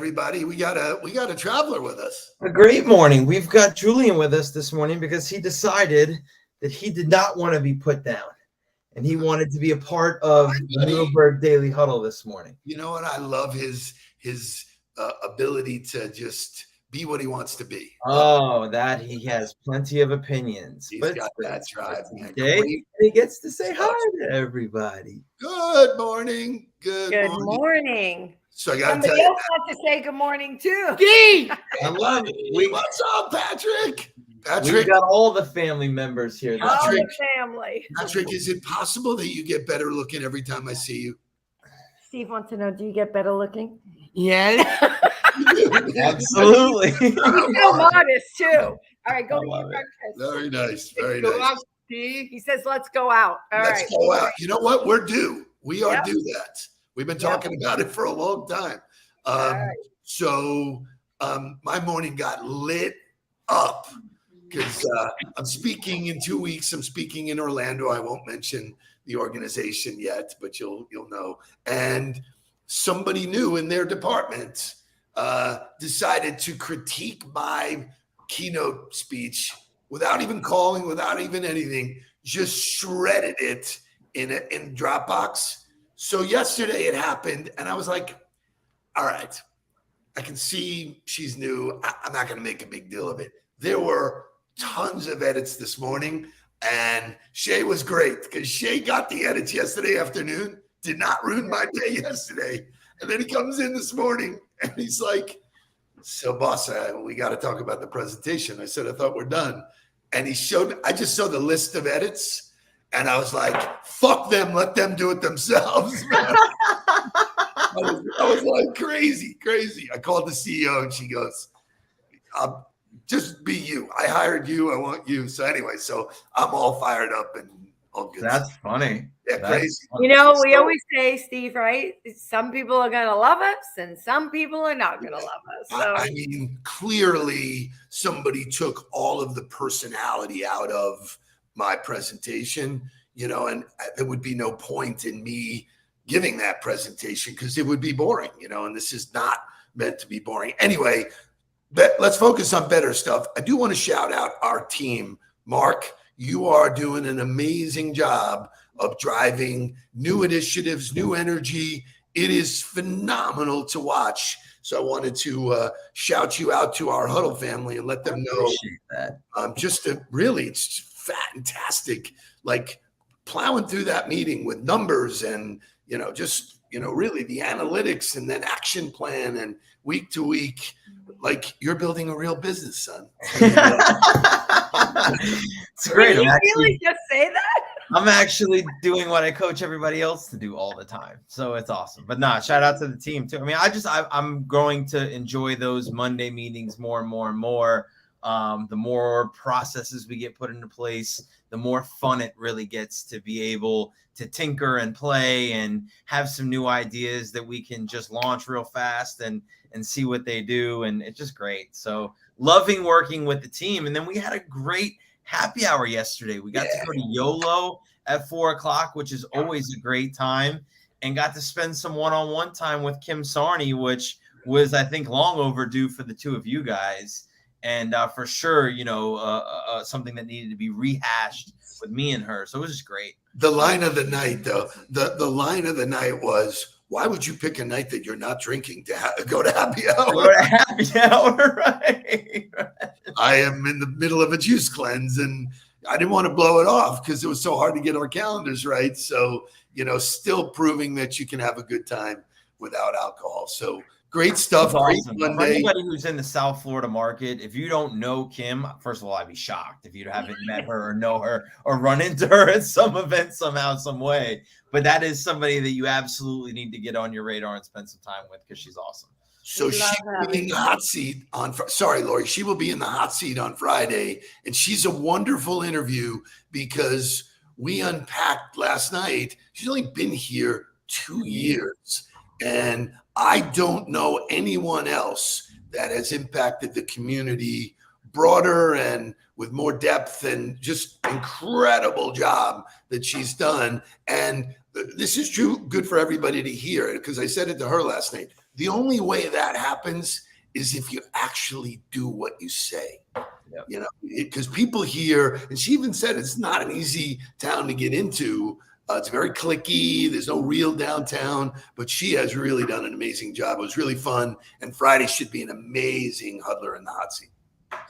everybody. We got a traveler with us. A great morning. We've got Julian with us this morning because he decided that he did not want to be put down, and he wanted to be a part of the Nudelberg Daily Huddle this morning. You know what? I love his ability to just be what he wants to be. Oh, that he has plenty of opinions. He's got that drive. He gets to say hi to everybody. Good morning. Good morning. So I got to tell Somebody you, else wants to say good morning too. I love it. What's up, Patrick? We've got all the family members here. All the family. Patrick, is it possible that you get better looking every time I see you? Steve wants to know, do you get better looking? Yeah. Absolutely. He's so modest too. All right, go to your breakfast. Very nice. Very nice. He says, let's go out. Let's go out. You know what? We're due. We are due that. We've been talking about it for a long time. So my morning got lit up because I'm speaking in 2 weeks. I'm speaking in Orlando. I won't mention the organization yet, but you'll know. And somebody new in their department decided to critique my keynote speech without even calling, without even anything, just shredded it in Dropbox. So yesterday it happened, and I was like, all right, I can see she's new. I'm not going to make a big deal of it. There were tons of edits this morning, and Shay was great because Shay got the edits yesterday afternoon, did not ruin my day yesterday. And then he comes in this morning, and he's like, so boss, we got to talk about the presentation. I said, I thought we're done. And he showed me, I just saw the list of edits. And I was like, fuck them, let them do it themselves. I was like, crazy. I called the CEO and she goes, just be you. I hired you. I want you. So anyway, so I'm all fired up and all good. That's funny. Yeah, crazy. You know, we always say, Steve, right? Some people are going to love us and some people are not going to love us. So. I mean, clearly somebody took all of the personality out of my presentation, and there would be no point in me giving that presentation because it would be boring, and this is not meant to be boring. Anyway, let's focus on better stuff. I do want to shout out our team. Mark, you are doing an amazing job of driving new initiatives, new energy. It is phenomenal to watch. So I wanted to shout you out to our Huddle family and let them know that. It's fantastic, like plowing through that meeting with numbers and, really the analytics and then action plan and week to week, like you're building a real business, son. It's great. Did you really just say that? I'm actually doing what I coach everybody else to do all the time. So it's awesome. But shout out to the team too. I mean, I'm going to enjoy those Monday meetings more and more and more. The more processes we get put into place, the more fun it really gets to be able to tinker and play and have some new ideas that we can just launch real fast and see what they do. And it's just great. So loving working with the team. And then we had a great happy hour yesterday. We got to go to YOLO at 4:00, which is always a great time, and got to spend some one-on-one time with Kim Sarney, which was, I think, long overdue for the two of you guys. And for sure, something that needed to be rehashed with me and her. So it was just great. The line of the night, though, the line of the night was, why would you pick a night that you're not drinking to go to happy hour? Go to happy hour, right? I am in the middle of a juice cleanse, and I didn't want to blow it off because it was so hard to get our calendars right. So, still proving that you can have a good time without alcohol. So great stuff. Great Awesome. Monday. For anybody who's in the South Florida market, if you don't know Kim, first of all, I'd be shocked if you haven't met her or know her or run into her at some event somehow, some way. But that is somebody that you absolutely need to get on your radar and spend some time with because she's awesome. So she will be in the hot seat on. Sorry, Lori. She will be in the hot seat on Friday, and she's a wonderful interview because we unpacked last night. She's only been here 2 years, and I don't know anyone else that has impacted the community broader and with more depth, and just incredible job that she's done. And this is true, good for everybody to hear, because I said it to her last night. the only way that happens is if you actually do what you say. Yep. You know, because people here, and she even said it's not an easy town to get into. It's very cliquey. There's no real downtown, but she has really done an amazing job. It was really fun. And Friday should be an amazing huddler in the hot seat.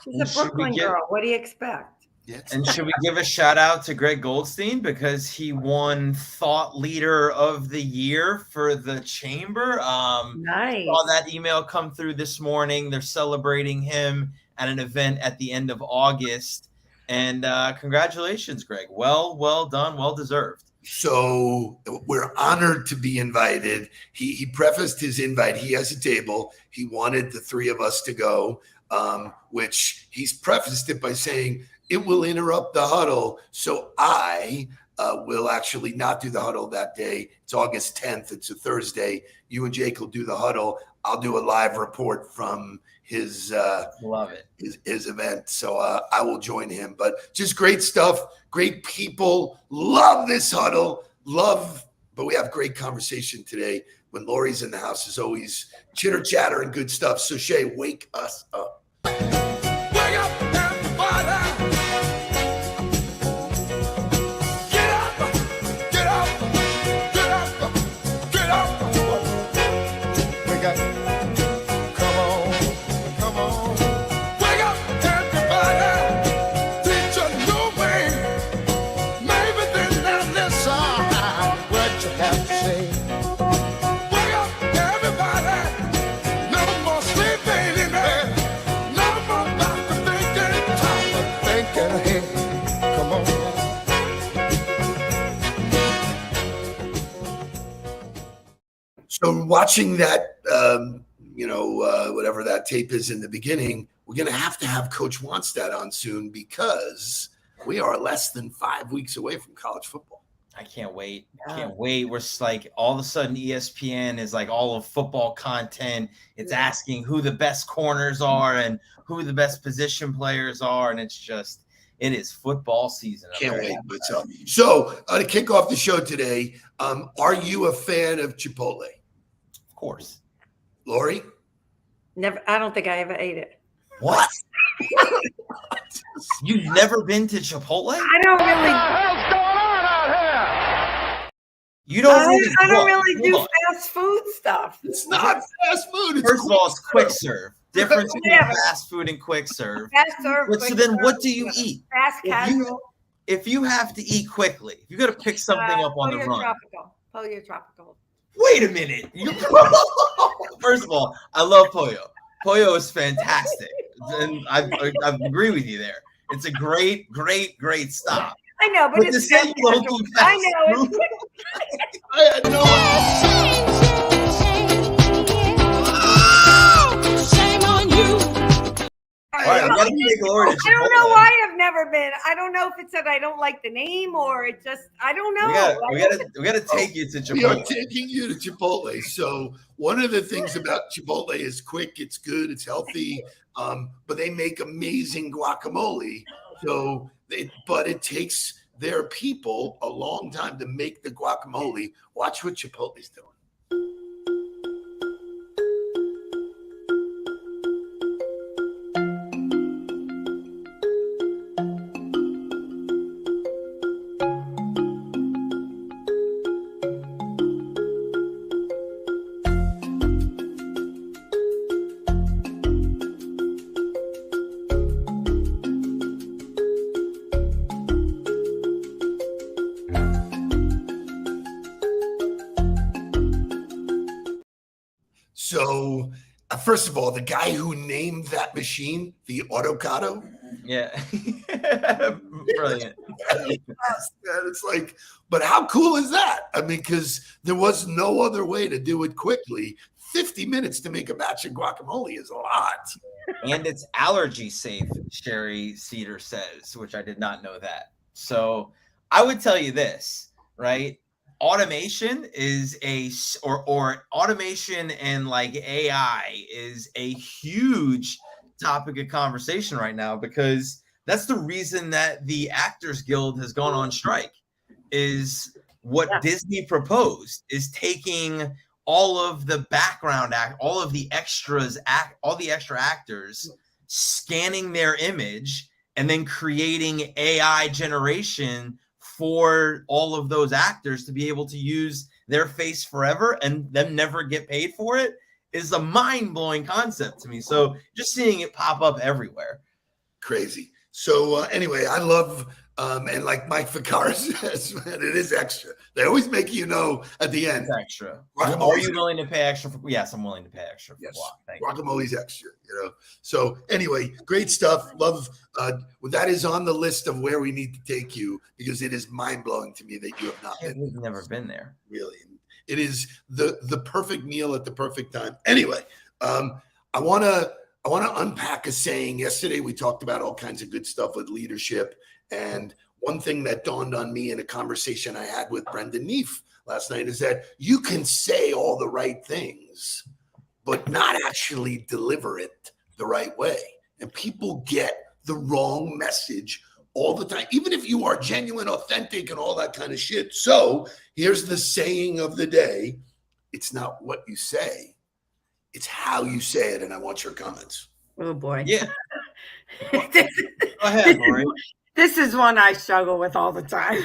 She's a Brooklyn girl. What do you expect? Yes. And should we give a shout out to Greg Goldstein because he won Thought Leader of the Year for the Chamber? Nice. Saw that email come through this morning. They're celebrating him at an event at the end of August. And congratulations, Greg. Well done. Well deserved. So we're honored to be invited. He prefaced his invite. He has a table. He wanted the three of us to go, which he's prefaced it by saying it will interrupt the huddle. So I will actually not do the huddle that day. It's August 10th. It's a Thursday. You and Jake will do the huddle. I'll do a live report from his love it. His event. So I will join him. But just great stuff. Great people. Love this huddle. But we have great conversation today. When Lori's in the house, is always chitter chatter and good stuff. So Shay, wake us up. Wake up, everybody. Get up, get up, get up, get up. Wake up. Come on, come on. Wake up, everybody. Teach a new way. Maybe then they'll listen what you have to say. Wake up, everybody. No more sleeping in bed. No more back to thinking. Time to thinking ahead. Come on. So watching that, whatever that tape is in the beginning, we're going to have Coach Wannstedt on soon because we are less than 5 weeks away from college football. I can't wait. Can't wait. We're like all of a sudden ESPN is like all of football content. It's asking who the best corners are and who the best position players are. And it is football season. Can't wait. So to kick off the show today, are you a fan of Chipotle? Of course. Lori? Never. I don't think I ever ate it. What? You've never been to Chipotle? I don't really. What's going on out You don't really, I don't really do hold on. fast food stuff. It's not fast food. It's First of all, it's quick serve. Difference between Yeah. fast food and quick serve. Fast serve. But so quick then serve, what do you eat? Fast casual. If you have to eat quickly, if you got to pick something up on the run. Pollo tropical. Wait a minute. First of all, I love pollo. Pollo is fantastic. And I agree with you there. It's a great stop. I know, but to it's say fast you don't casual. do I fast know. food, I had no Shame on you. all right, I gotta take Lori to I don't Chipotle. know why I've never been. I don't know if it's that I don't like the name or it just. I don't know. We gotta take you to We are Chipotle. taking you to Chipotle. So one of the things about Chipotle is quick, it's good, it's healthy, but they make amazing guacamole. But it takes their people a long time to make the guacamole. Watch what Chipotle's doing. So, first of all, the guy who named that machine, the Autocado, Yeah. Brilliant. it's like, but how cool is that? I mean, because there was no other way to do it quickly. 50 minutes to make a batch of guacamole is a lot. And it's allergy safe, Sherry Cedar says, which I did not know that. So I would tell you this, right? Automation is or automation and like AI is a huge topic of conversation right now, because that's the reason that the Actors Guild has gone on strike. Is what Disney proposed is taking all of the background act, all of the extras act, all the extra actors scanning their image and then creating AI generation for all of those actors to be able to use their face forever and them never get paid for it is a mind-blowing concept to me. So just seeing it pop up everywhere. Crazy. So anyway, I love, and like Mike Ficarra says, man, it is extra. They always make you know at the end. It's extra. Are you willing to pay extra for? Yes, I'm willing to pay extra for block. Guacamole's extra, you know. So anyway, great stuff. Love. That is on the list of where we need to take you because it is mind blowing to me that you have not been. We've never been there. Really, it is the perfect meal at the perfect time. Anyway, I want to unpack a saying. Yesterday we talked about all kinds of good stuff with leadership, and one thing that dawned on me in a conversation I had with Brendan Neef last night is that you can say all the right things, but not actually deliver it the right way. And people get the wrong message all the time, even if you are genuine, authentic, and all that kind of shit. So here's the saying of the day. It's not what you say, it's how you say it. And I want your comments. Oh boy. Yeah. Go ahead, Lori. This is one I struggle with all the time.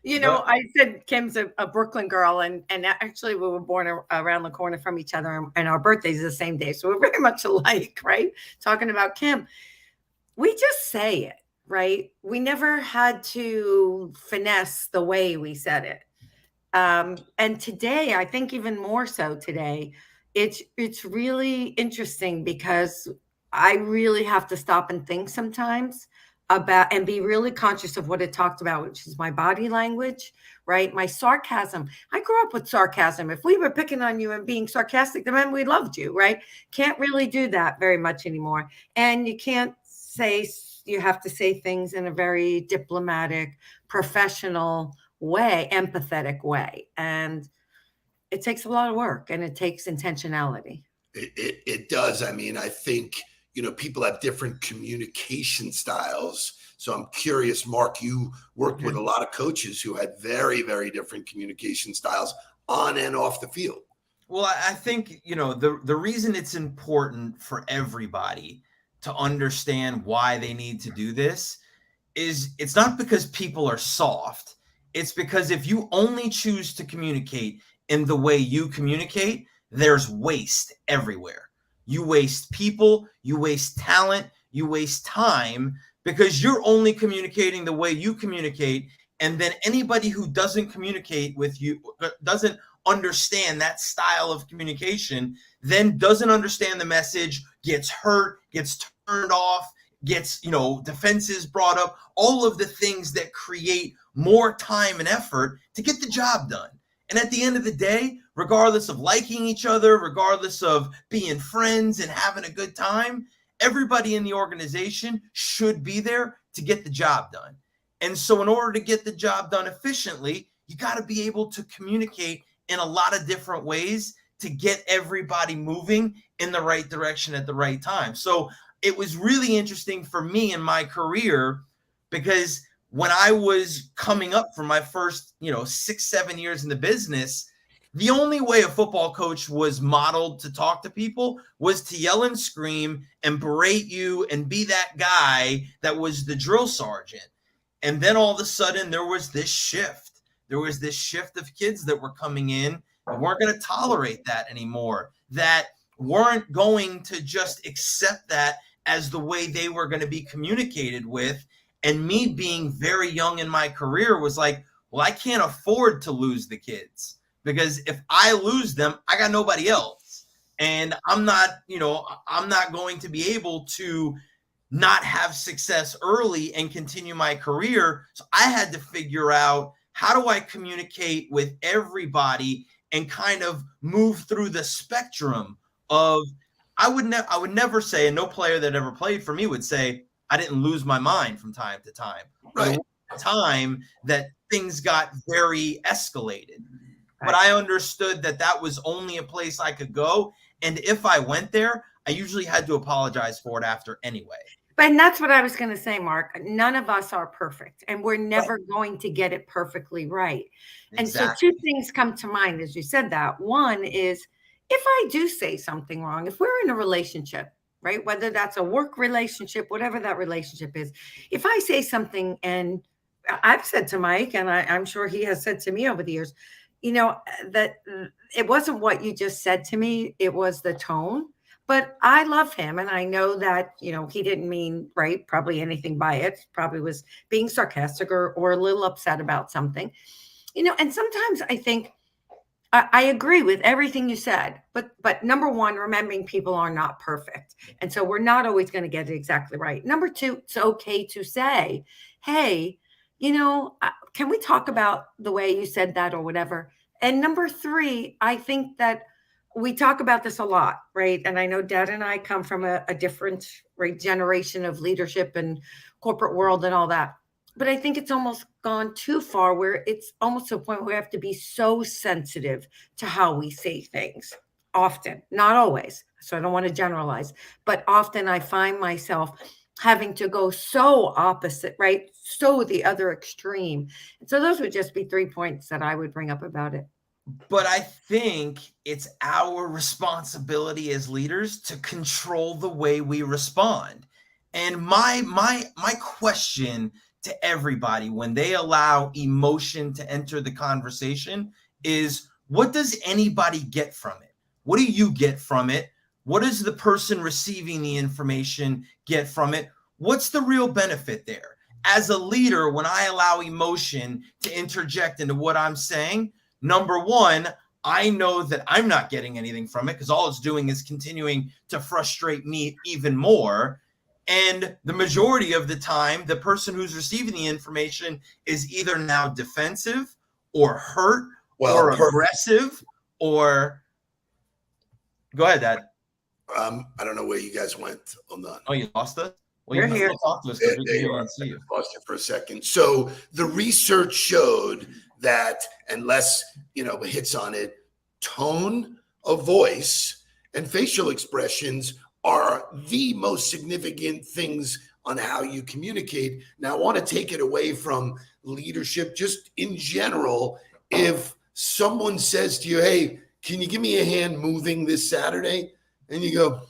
You know, I said Kim's a Brooklyn girl, and actually we were born around the corner from each other, and our birthdays are the same day. So we're very much alike, right? Talking about Kim. We just say it, right? We never had to finesse the way we said it. And today, I think even more so today, it's really interesting because I really have to stop and think sometimes about and be really conscious of what it talked about, which is my body language, right? My sarcasm. I grew up with sarcasm. If we were picking on you and being sarcastic, then we loved you, right? Can't really do that very much anymore. And you can't say, you have to say things in a very diplomatic, professional way, empathetic way. And it takes a lot of work and it takes intentionality. It does. I mean, I think, you know, people have different communication styles. So I'm curious, Mark, you worked with a lot of coaches who had very, very different communication styles on and off the field. Well, I think, you know, the reason it's important for everybody to understand why they need to do this is it's not because people are soft. It's because if you only choose to communicate in the way you communicate, there's waste everywhere. You waste people, you waste talent, you waste time because you're only communicating the way you communicate. And then anybody who doesn't communicate with you, doesn't understand that style of communication, then doesn't understand the message, gets hurt, gets turned off, gets, you know, defenses brought up, all of the things that create more time and effort to get the job done. And at the end of the day, regardless of liking each other, regardless of being friends and having a good time, everybody in the organization should be there to get the job done. And so in order to get the job done efficiently, you got to be able to communicate in a lot of different ways to get everybody moving in the right direction at the right time. So it was really interesting for me in my career because when I was coming up for my first, 6-7 years in the business, the only way a football coach was modeled to talk to people was to yell and scream and berate you and be that guy that was the drill sergeant. And then all of a sudden there was this shift. There was this shift of kids that were coming in that weren't going to tolerate that anymore, that weren't going to just accept that as the way they were going to be communicated with. And me being very young in my career was like, well, I can't afford to lose the kids because if I lose them, I got nobody else. And I'm not going to be able to not have success early and continue my career. So I had to figure out, how do I communicate with everybody and kind of move through the spectrum of, I would never say, and no player that ever played for me would say, I didn't lose my mind from time to time. Right. There was a time that things got very escalated. But I understood that that was only a place I could go. And if I went there, I usually had to apologize for it after anyway. But that's what I was going to say, Mark. None of us are perfect, and we're never going to get it perfectly right. And so two things come to mind as you said that. One is if I do say something wrong, if we're in a relationship, right, whether that's a work relationship, whatever that relationship is, if I say something, and I've said to Mike, and I'm sure he has said to me over the years, that it wasn't what you just said to me, it was the tone. But I love him, and I know that, he didn't mean, right, probably anything by it. Probably was being sarcastic or a little upset about something. And sometimes I think I agree with everything you said, but number one, remembering people are not perfect. And so we're not always going to get it exactly right. Number two, it's okay to say, hey, can we talk about the way you said that or whatever? And number three, I think that we talk about this a lot, right? And I know Dad and I come from a different, right, generation of leadership and corporate world and all that. But I think it's almost gone too far where it's almost to a point where we have to be so sensitive to how we say things. Often, not always. So I don't want to generalize, but often I find myself having to go so opposite, right? So the other extreme. And so those would just be 3 points that I would bring up about it. But I think it's our responsibility as leaders to control the way we respond. And my question to everybody when they allow emotion to enter the conversation is, what does anybody get from it? What do you get from it? What does the person receiving the information get from it? What's the real benefit there? As a leader, when I allow emotion to interject into what I'm saying, number one, I know that I'm not getting anything from it because all it's doing is continuing to frustrate me even more. And the majority of the time, the person who's receiving the information is either now defensive or hurt or aggressive or... Go ahead, Dad. I don't know where you guys went. Hold on. Oh, you lost us? Well, You're you here. Talk to us because we can see you. Lost you for a second. So the research showed that, and Les, hits on it, tone of voice and facial expressions are the most significant things on how you communicate. Now, I want to take it away from leadership, just in general. If someone says to you, hey, can you give me a hand moving this Saturday? And you go,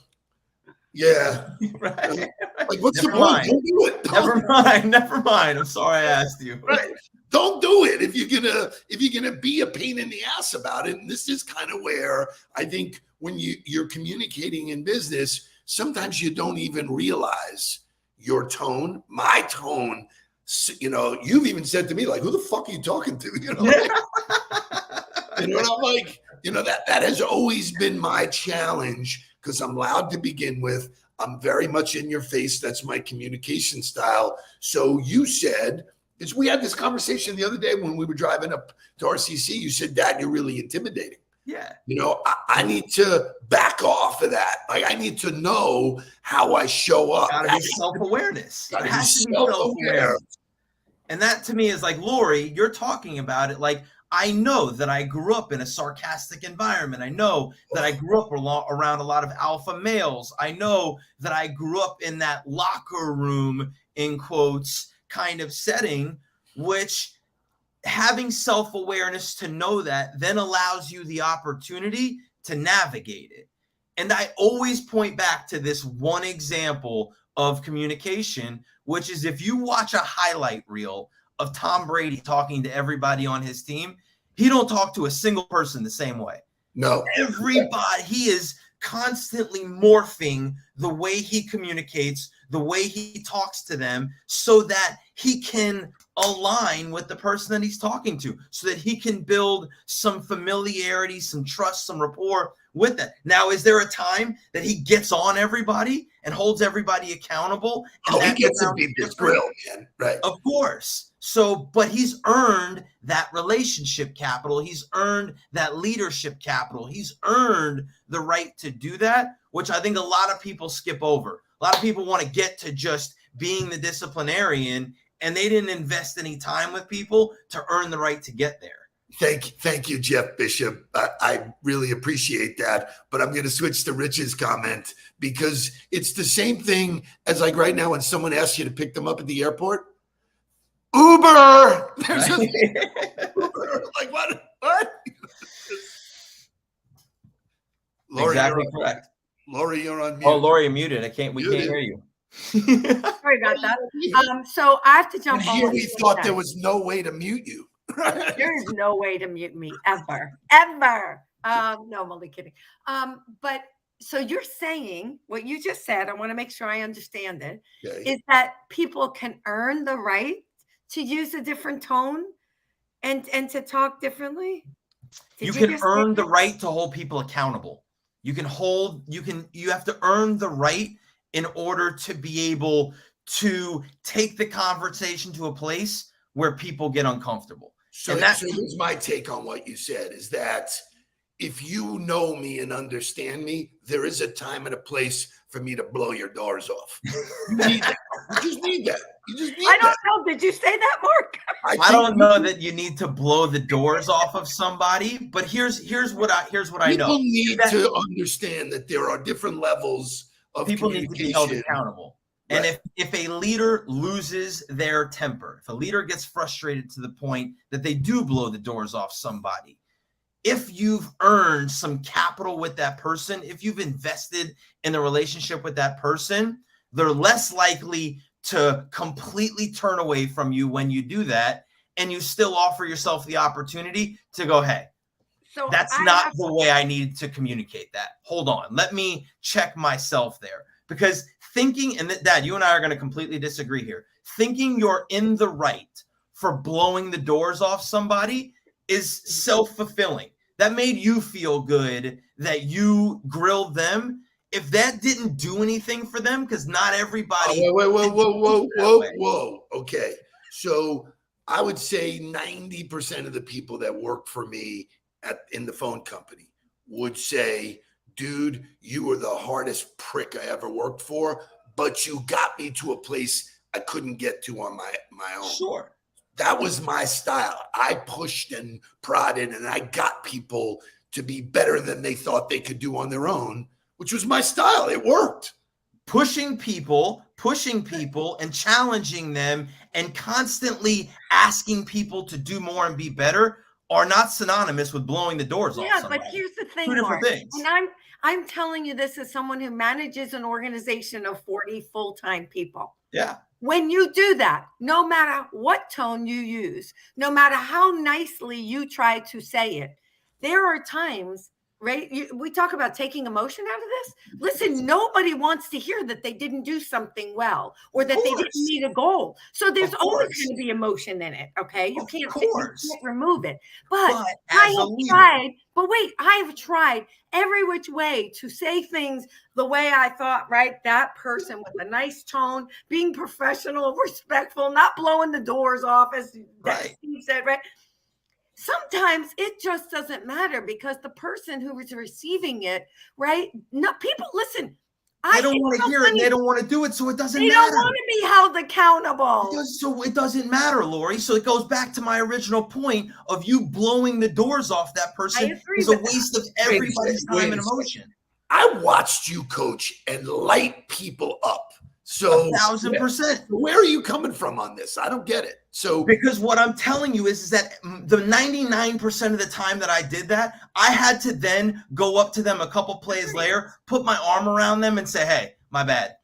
yeah. Right. Like, what's Never the point? mind. Don't do it. Never mind. I'm sorry I asked you. Right. Don't do it if you're gonna be a pain in the ass about it. And this is kind of where I think when you're communicating in business, sometimes you don't even realize your tone, my tone. You've even said to me, like, who the fuck are you talking to? And I'm like, that has always been my challenge because I'm loud to begin with. I'm very much in your face. That's my communication style. So you said, because we had this conversation the other day when we were driving up to RCC, you said, Dad, you're really intimidating. Yeah. I need to back off of that. Like, I need to know how I show up. Gotta be self-awareness. Gotta It be has to be self-aware. self-awareness. And that to me is like, Lori, you're talking about it like, I know that I grew up in a sarcastic environment. I know that I grew up around a lot of alpha males. I know that I grew up in that locker room, in quotes, kind of setting, which having self-awareness to know that then allows you the opportunity to navigate it. And I always point back to this one example of communication, which is if you watch a highlight reel of Tom Brady talking to everybody on his team, he don't talk to a single person the same way. No. Everybody, he is constantly morphing the way he communicates, the way he talks to them, so that he can align with the person that he's talking to, so that he can build some familiarity, some trust, some rapport with that. Now, is there a time that he gets on everybody and holds everybody accountable? And he gets in people's grill, man. Right. Of course. So, but he's earned that relationship capital. He's earned that leadership capital. He's earned the right to do that, which I think a lot of people skip over. A lot of people want to get to just being the disciplinarian, and they didn't invest any time with people to earn the right to get there. Thank you, Jeff Bishop. I really appreciate that. But I'm going to switch to Rich's comment because it's the same thing as like right now when someone asks you to pick them up at the airport. Uber. They're just Uber. Like what? Lori, Exactly correct. Lori, you're on mute. Oh, Lori, you're muted. We can't hear you. Sorry about that. So I have to jump on. Here we thought there was no way to mute you. There is no way to mute me ever. No, I'm only kidding. But so you're saying what you just said, I want to make sure I understand it, is that people can earn the right to use a different tone and to talk differently? You can earn the right to hold people accountable. You have to earn the right in order to be able to take the conversation to a place where people get uncomfortable. So here's my take on what you said is that if you know me and understand me, there is a time and a place for me to blow your doors off. You need that. You just need that. I don't know. Did you say that, Mark? I don't know that you need to blow the doors off of somebody, but here's what I know. People need to understand that there are different levels of people need to be held accountable. Right. And if a leader loses their temper, if a leader gets frustrated to the point that they do blow the doors off somebody, if you've earned some capital with that person, if you've invested in the relationship with that person, they're less likely to completely turn away from you when you do that, and you still offer yourself the opportunity to go, hey, so that's not the way I need to communicate that. Hold on. Let me check myself there. Because thinking, and Dad, you and I are going to completely disagree here. Thinking you're in the right for blowing the doors off somebody is self-fulfilling. That made you feel good that you grilled them. If that didn't do anything for them, because not everybody. Whoa. Okay. So I would say 90% of the people that work for me in the phone company would say, dude, you were the hardest prick I ever worked for, but you got me to a place I couldn't get to on my own. Sure. That was my style. I pushed and prodded, and I got people to be better than they thought they could do on their own, which was my style. It worked. Pushing people and challenging them and constantly asking people to do more and be better are not synonymous with blowing the doors off somebody. But here's the thing, Two different things. And I'm telling you this as someone who manages an organization of 40 full-time people. Yeah. When you do that, no matter what tone you use, no matter how nicely you try to say it, there are times, right? We talk about taking emotion out of this. Listen, nobody wants to hear that they didn't do something well or that they didn't meet a goal. So there's always going to be emotion in it. Okay. You can't remove it. But I have tried every which way to say things the way I thought, right? That person with a nice tone, being professional, respectful, not blowing the doors off, as Steve said, right? Sometimes it just doesn't matter because the person who is receiving it, right? No, people listen. They don't want to hear it. And they don't want to do it, so it doesn't matter. They don't want to be held accountable. So it doesn't matter, Lori. So it goes back to my original point of you blowing the doors off that person is a waste of everybody's time and emotion. I watched you coach and light people up. So 1,000%. Where are you coming from on this? I don't get it. So because what I'm telling you is that the 99% of the time that I did that, I had to then go up to them a couple plays later, put my arm around them and say, hey, my bad.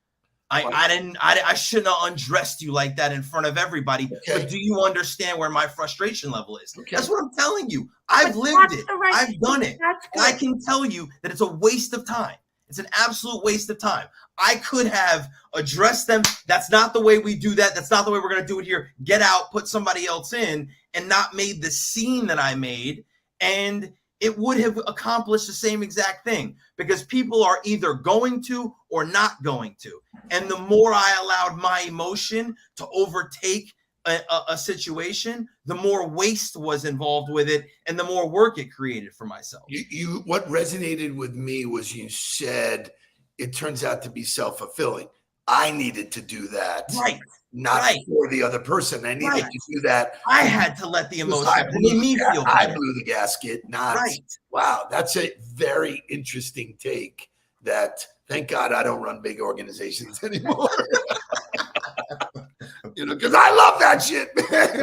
I shouldn't have undressed you like that in front of everybody. Okay. But do you understand where my frustration level is? Okay. That's what I'm telling you. I've lived it. I've done it. I can tell you that it's a waste of time. It's an absolute waste of time. I could have addressed them. That's not the way we do that. That's not the way we're going to do it here. Get out, put somebody else in, and not made the scene that I made. And it would have accomplished the same exact thing because people are either going to or not going to. And the more I allowed my emotion to overtake a situation, the more waste was involved with it and the more work it created for myself. What resonated with me was you said it turns out to be self-fulfilling. I needed to do that. Right. Not for the other person. I needed to do that. I had to let the emotion make me feel better. I blew the gasket, not wow. That's a very interesting take. That thank God I don't run big organizations anymore. Because I love that shit, man.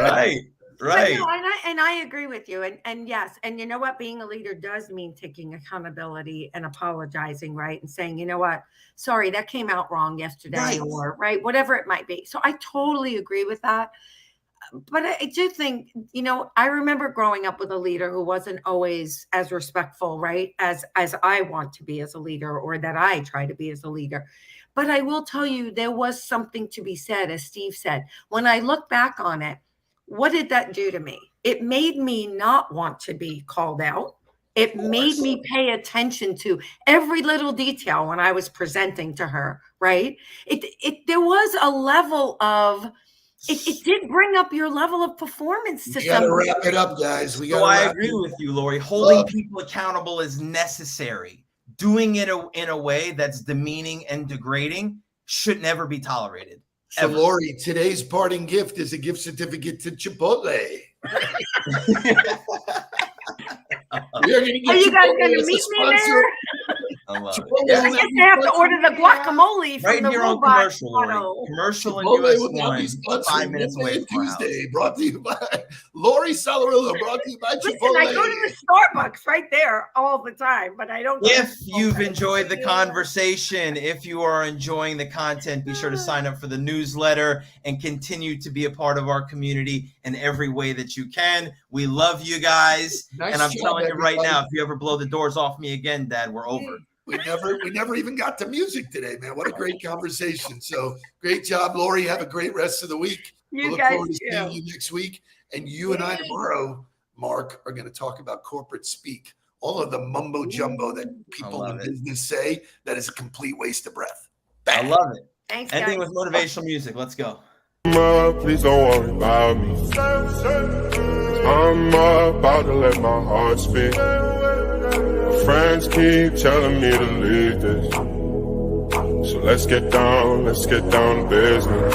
Right. No, and I agree with you. And yes, and you know what? Being a leader does mean taking accountability and apologizing, right? And saying, you know what? Sorry, that came out wrong yesterday, or whatever it might be. So I totally agree with that. But I do think, I remember growing up with a leader who wasn't always as respectful, right, as I want to be as a leader, or that I try to be as a leader. But I will tell you, there was something to be said, as Steve said. When I look back on it, what did that do to me? It made me not want to be called out. It made me pay attention to every little detail when I was presenting to her, right? There was a level of, it did bring up your level of performance to some. We got to wrap it up, guys. I agree with you, Lori. Holding people accountable is necessary. Doing it in a way that's demeaning and degrading should never be tolerated. So, Lori, today's parting gift is a gift certificate to Chipotle. Are you guys going to meet me there? I love it. I guess they have to order the guacamole from the here on robot. Commercial in Chipotle US will now be 5 minutes away from Tuesday, brought to you by Lori Salarillo, brought to you by Listen, Chipotle. I go to the Starbucks right there all the time, but I don't. If you've enjoyed the conversation, if you are enjoying the content, be sure to sign up for the newsletter and continue to be a part of our community in every way that you can. We love you guys. And I'm telling you right now, if you ever blow the doors off me again, Dad, we're over. We never even got to music today, man. What a great conversation. So great job, Lori. Have a great rest of the week. We'll look forward to seeing you next week. And you and I tomorrow, Mark, are going to talk about corporate speak. All of the mumbo jumbo that people in business say, that is a complete waste of breath. Bang. I love it. Thanks, Ending with motivational music. Let's go. Please don't worry about me. I'm about to let my heart speak. My friends keep telling me to leave this. So let's get down to business.